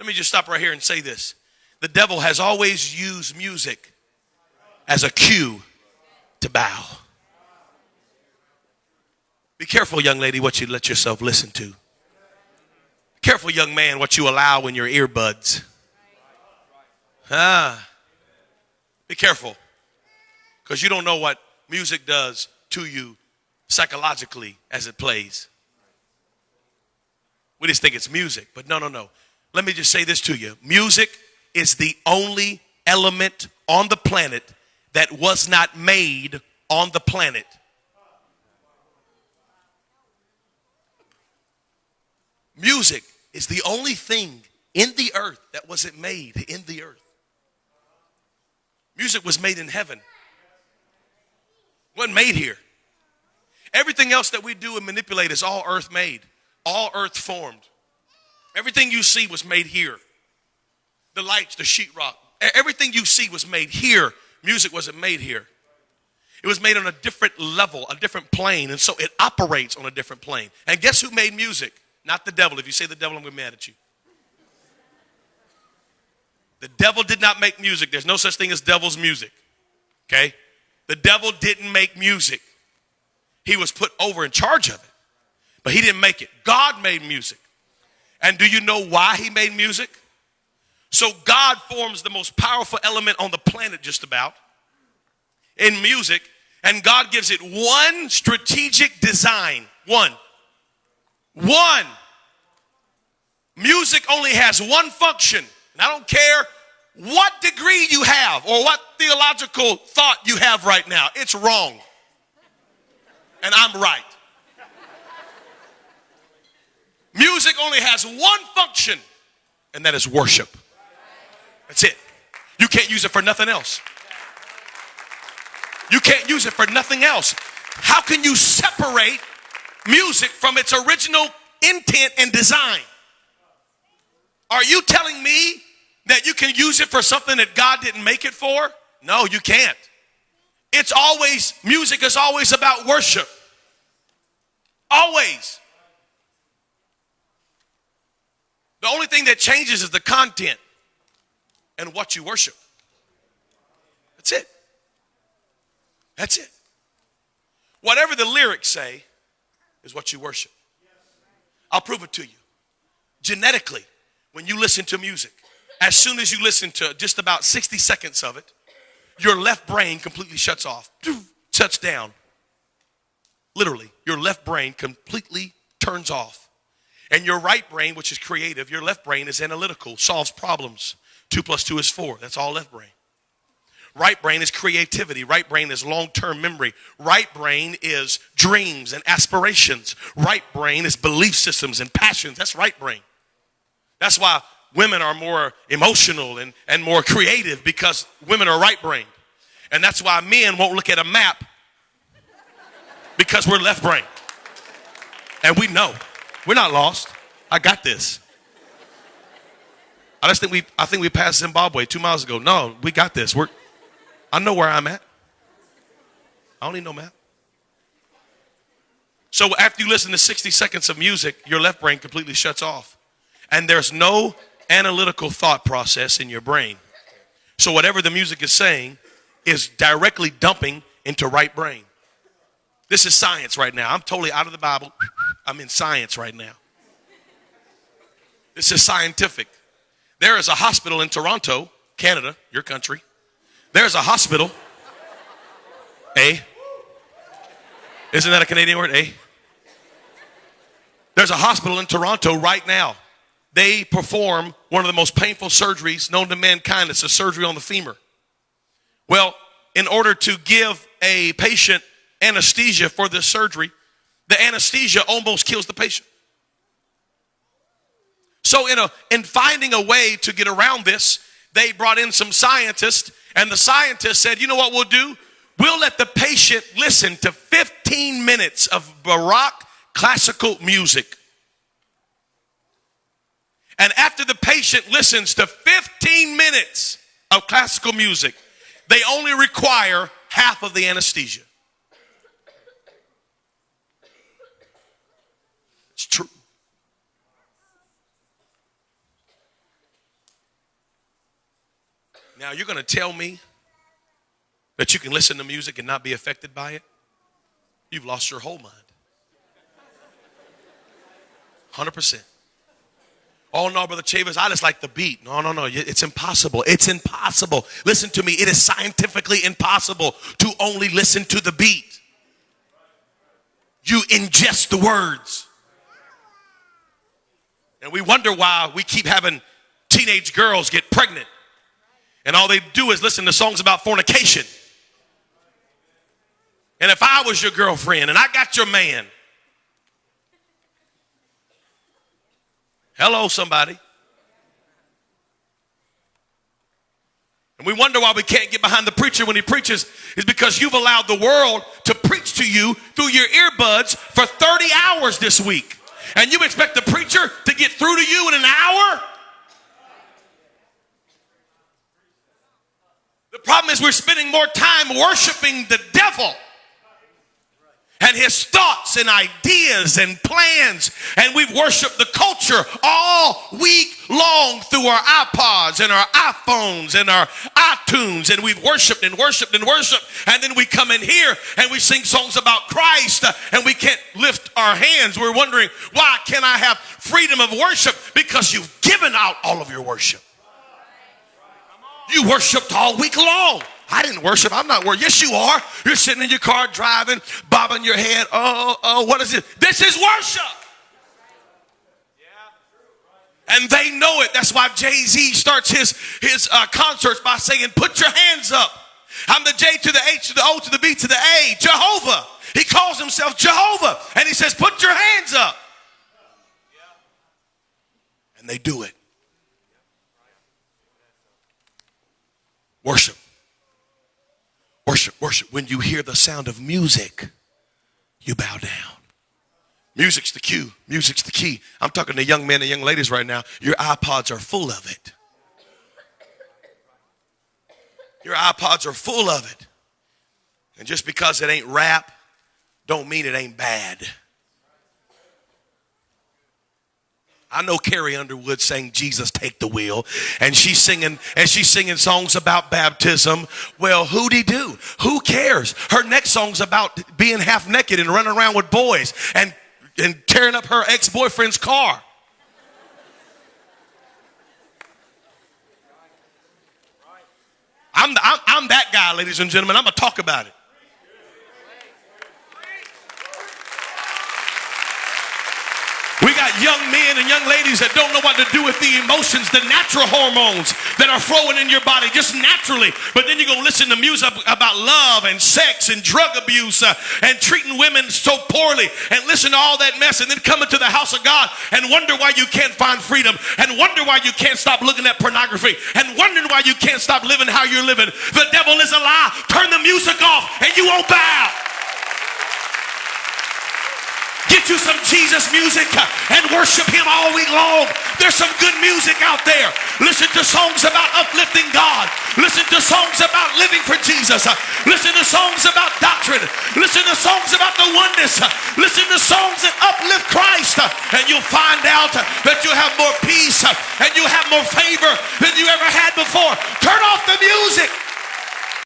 Let me just stop right here and say this. The devil has always used music as a cue to bow. Be careful, young lady, what you let yourself listen to. Be careful, young man, what you allow in your earbuds. Be careful, because you don't know what music does to you psychologically as it plays. We just think it's music, but no. Let me just say this to you. Music is the only element on the planet that was not made on the planet. Music is the only thing in the earth that wasn't made in the earth. Music was made in heaven. It wasn't made here. Everything else that we do and manipulate is all earth made, all earth formed. Everything you see was made here. The lights, the sheetrock, everything you see was made here. Music wasn't made here. It was made on a different level, a different plane, and so it operates on a different plane. And guess who made music? Not the devil. If you say the devil, I'm going to be mad at you. The devil did not make music. There's no such thing as devil's music. Okay? The devil didn't make music. He was put over in charge of it. But he didn't make it. God made music. And do you know why he made music? So God forms the most powerful element on the planet just about in music. And God gives it one strategic design. One. Music only has one function. And I don't care what degree you have or what theological thought you have right now. It's wrong. And I'm right. Music only has one function, and that is worship. That's it. You can't use it for nothing else. You can't use it for nothing else. How can you separate music from its original intent and design? Are you telling me that you can use it for something that God didn't make it for? No, you can't. Music is always about worship. Always. The only thing that changes is the content and what you worship. That's it. That's it. Whatever the lyrics say is what you worship. I'll prove it to you. Genetically, when you listen to music, as soon as you listen to just about 60 seconds of it, your left brain completely shuts off, shuts down. Literally, your left brain completely turns off. And your right brain, which is creative, your left brain is analytical, solves problems. 2 + 2 is 4. That's all left brain. Right brain is creativity. Right brain is long-term memory. Right brain is dreams and aspirations. Right brain is belief systems and passions. That's right brain. That's why women are more emotional and more creative, because women are right brain. And that's why men won't look at a map, because we're left brain. And we know. We're not lost. I got this. I think we passed Zimbabwe 2 miles ago. No, we got this. I know where I'm at. I don't need no map. So after you listen to 60 seconds of music, your left brain completely shuts off. And there's no analytical thought process in your brain. So whatever the music is saying is directly dumping into right brain. This is science right now. I'm totally out of the Bible. I'm in science right now. This is scientific. There is a hospital in Toronto, Canada, your country. There's a hospital. Isn't that a Canadian word? There's a hospital in Toronto right now. They perform one of the most painful surgeries known to mankind. It's a surgery on the femur. Well, in order to give a patient anesthesia for this surgery, the anesthesia almost kills the patient. So in finding a way to get around this, they brought in some scientists, and the scientists said, you know what we'll do? We'll let the patient listen to 15 minutes of Baroque classical music. And after the patient listens to 15 minutes of classical music, they only require half of the anesthesia. It's true. Now, you're going to tell me that you can listen to music and not be affected by it? You've lost your whole mind. 100%. Oh, no, Brother Chavis, I just like the beat. No. It's impossible. It's impossible. Listen to me. It is scientifically impossible to only listen to the beat. You ingest the words. And we wonder why we keep having teenage girls get pregnant. And all they do is listen to songs about fornication. And if I was your girlfriend and I got your man, hello, somebody. And we wonder why we can't get behind the preacher when he preaches is because you've allowed the world to preach to you through your earbuds for 30 hours this week. And you expect the preacher to get through to you in an hour? The problem is we're spending more time worshiping the devil and his thoughts and ideas and plans. And we've worshiped the culture all week long through our iPods and our iPhones and our iTunes. And we've worshiped and worshiped and worshiped. And then we come in here and we sing songs about Christ and we can't lift our hands. We're wondering, why can't I have freedom of worship? Because you've given out all of your worship. You worshiped all week long. I didn't worship. I'm not worshiping. Yes, you are. You're sitting in your car driving, bobbing your head. Oh, what is it? This is worship. And they know it. That's why Jay-Z starts his concerts by saying, put your hands up. I'm the J to the H to the O to the B to the A. Jehovah. He calls himself Jehovah. And he says, put your hands up. And they do it. Worship. Worship, worship. When you hear the sound of music, you bow down. Music's the cue. Music's the key. I'm talking to young men and young ladies right now. Your iPods are full of it. Your iPods are full of it. And just because it ain't rap, don't mean it ain't bad. I know Carrie Underwood sang Jesus Take the Wheel, and she's singing songs about baptism. Well, who-de-do? Who cares? Her next song's about being half naked and running around with boys and tearing up her ex-boyfriend's car. I'm that guy, ladies and gentlemen. I'm going to talk about it. We got young men and young ladies that don't know what to do with the emotions, the natural hormones that are flowing in your body just naturally. But then you're going to listen to music about love and sex and drug abuse and treating women so poorly and listen to all that mess and then come into the house of God and wonder why you can't find freedom and wonder why you can't stop looking at pornography and wondering why you can't stop living how you're living. The devil is a lie. Turn the music off and you won't bow. Get you some Jesus music and worship him all week long. There's some good music out there. Listen to songs about uplifting God. Listen to songs about living for Jesus. Listen to songs about doctrine. Listen to songs about the oneness. Listen to songs that uplift Christ. And you'll find out that you'll have more peace and you'll have more favor than you ever had before. Turn off the music.